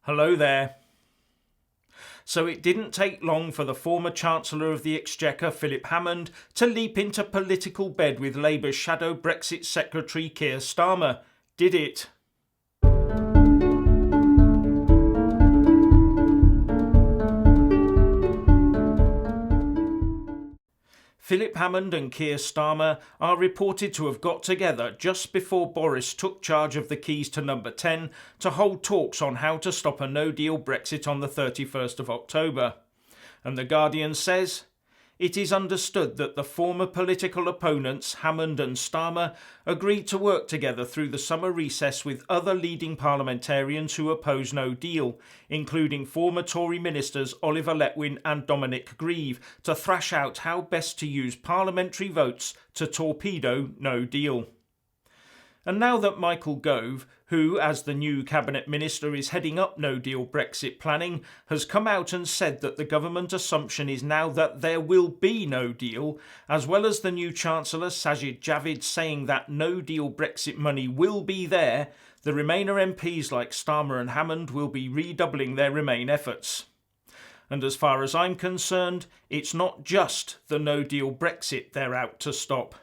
Hello there. So it didn't take long for the former Chancellor of the Exchequer, Philip Hammond, to leap into political bed with Labour's shadow Brexit Secretary Keir Starmer, did it? Philip Hammond and Keir Starmer are reported to have got together just before Boris took charge of the keys to number 10 to hold talks on how to stop a no-deal Brexit on the 31st of October. And The Guardian says, it is understood that the former political opponents, Hammond and Starmer, agreed to work together through the summer recess with other leading parliamentarians who oppose no deal, including former Tory ministers Oliver Letwin and Dominic Grieve, to thrash out how best to use parliamentary votes to torpedo no deal. And now that Michael Gove, who as the new cabinet minister is heading up no-deal Brexit planning, has come out and said that the government assumption is now that there will be no deal, as well as the new Chancellor Sajid Javid saying that no-deal Brexit money will be there, the Remainer MPs like Starmer and Hammond will be redoubling their Remain efforts. And as far as I'm concerned, it's not just the no-deal Brexit they're out to stop.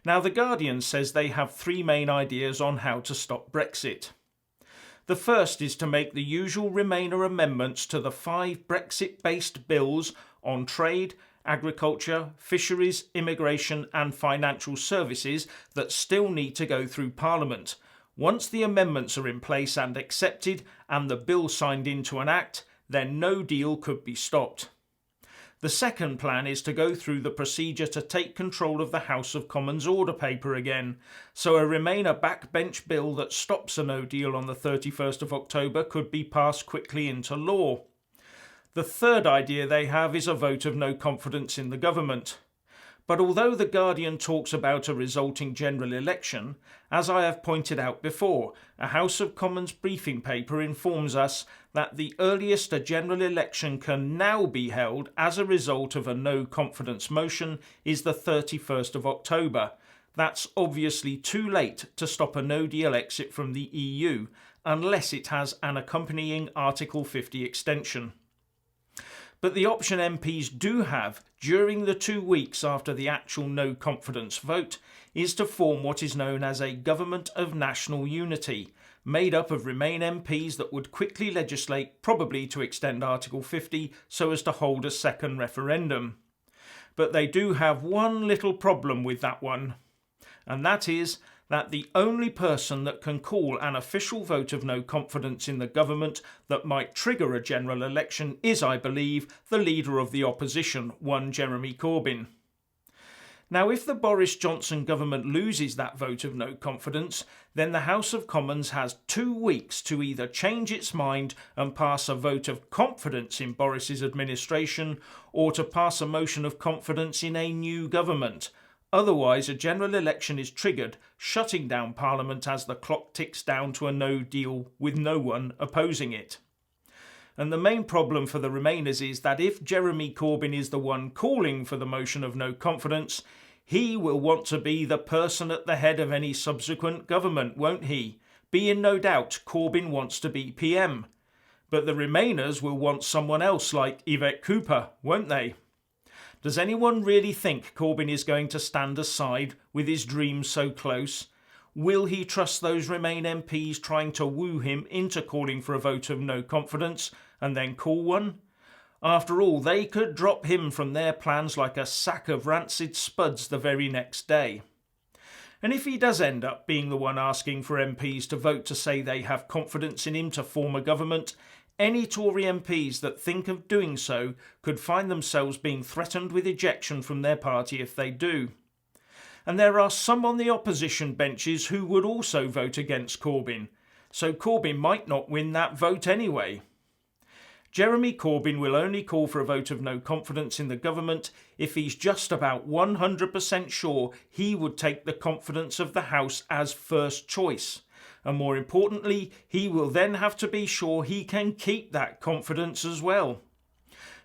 Now, The Guardian says they have three main ideas on how to stop Brexit. The first is to make the usual Remainer amendments to the 5 Brexit-based bills on trade, agriculture, fisheries, immigration and financial services that still need to go through Parliament. Once the amendments are in place and accepted and the bill signed into an act, then no deal could be stopped. The second plan is to go through the procedure to take control of the House of Commons order paper again, so a Remainer backbench bill that stops a no deal on the 31st of October could be passed quickly into law. The third idea they have is a vote of no confidence in the government. But although The Guardian talks about a resulting general election, as I have pointed out before, a House of Commons briefing paper informs us that the earliest a general election can now be held as a result of a no confidence motion is the 31st of October. That's obviously too late to stop a no-deal exit from the EU, unless it has an accompanying Article 50 extension. But the option MPs do have during the 2 weeks after the actual no confidence vote is to form what is known as a government of national unity, made up of Remain MPs that would quickly legislate, probably to extend Article 50 so as to hold a second referendum. But they do have one little problem with that one, and that is that the only person that can call an official vote of no confidence in the government that might trigger a general election is, I believe, the leader of the opposition, one Jeremy Corbyn. Now, if the Boris Johnson government loses that vote of no confidence, then the House of Commons has 2 weeks to either change its mind and pass a vote of confidence in Boris's administration, or to pass a motion of confidence in a new government. Otherwise, a general election is triggered, shutting down Parliament as the clock ticks down to a no deal with no one opposing it. And the main problem for the Remainers is that if Jeremy Corbyn is the one calling for the motion of no confidence, he will want to be the person at the head of any subsequent government, won't he? Be in no doubt Corbyn wants to be PM. But the Remainers will want someone else like Yvette Cooper, won't they? Does anyone really think Corbyn is going to stand aside with his dreams so close? Will he trust those Remain MPs trying to woo him into calling for a vote of no confidence and then call one? After all, they could drop him from their plans like a sack of rancid spuds the very next day. And if he does end up being the one asking for MPs to vote to say they have confidence in him to form a government, any Tory MPs that think of doing so could find themselves being threatened with ejection from their party if they do. And there are some on the opposition benches who would also vote against Corbyn, so Corbyn might not win that vote anyway. Jeremy Corbyn will only call for a vote of no confidence in the government if he's just about 100% sure he would take the confidence of the House as first choice. And more importantly, he will then have to be sure he can keep that confidence as well.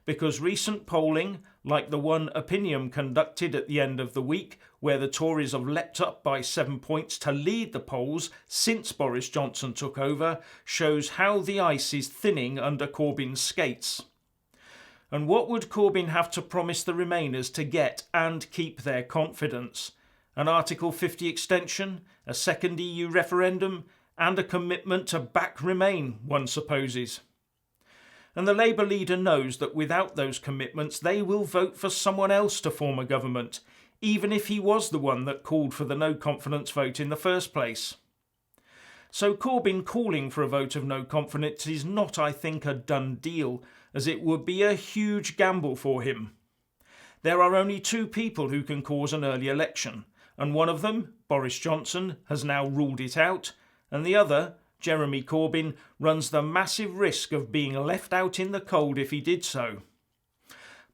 Because recent polling, like the one Opinium conducted at the end of the week, where the Tories have leapt up by 7 points to lead the polls since Boris Johnson took over, shows how the ice is thinning under Corbyn's skates. And what would Corbyn have to promise the Remainers to get and keep their confidence? An Article 50 extension, a second EU referendum, and a commitment to back Remain, one supposes. And the Labour leader knows that without those commitments they will vote for someone else to form a government, even if he was the one that called for the no confidence vote in the first place. So Corbyn calling for a vote of no confidence is not, I think, a done deal, as it would be a huge gamble for him. There are only two people who can cause an early election, and one of them, Boris Johnson, has now ruled it out, and the other, Jeremy Corbyn, runs the massive risk of being left out in the cold if he did so.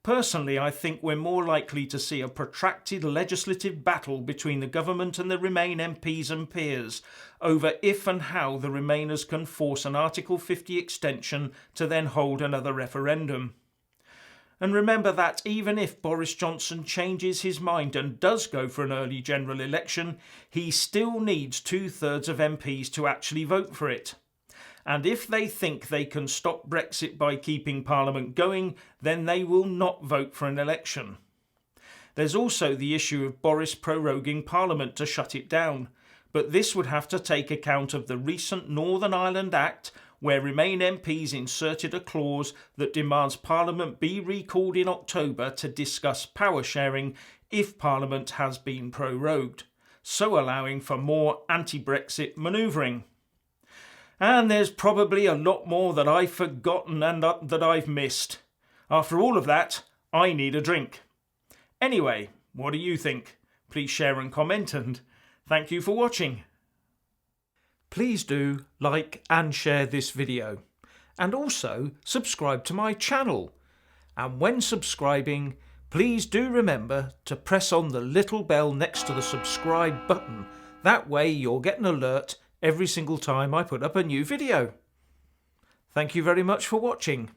Personally, I think we're more likely to see a protracted legislative battle between the government and the Remain MPs and peers over if and how the Remainers can force an Article 50 extension to then hold another referendum. And remember that even if Boris Johnson changes his mind and does go for an early general election, he still needs 2/3 of MPs to actually vote for it. And if they think they can stop Brexit by keeping Parliament going, then they will not vote for an election. There's also the issue of Boris proroguing Parliament to shut it down, but this would have to take account of the recent Northern Ireland Act, where Remain MPs inserted a clause that demands Parliament be recalled in October to discuss power sharing if Parliament has been prorogued, so allowing for more anti-Brexit manoeuvring. And there's probably a lot more that I've forgotten and that I've missed. After all of that, I need a drink. Anyway, what do you think? Please share and comment, and thank you for watching. Please do like and share this video, and also subscribe to my channel. And when subscribing, please do remember to press on the little bell next to the subscribe button. That way you'll get an alert every single time I put up a new video. Thank you very much for watching.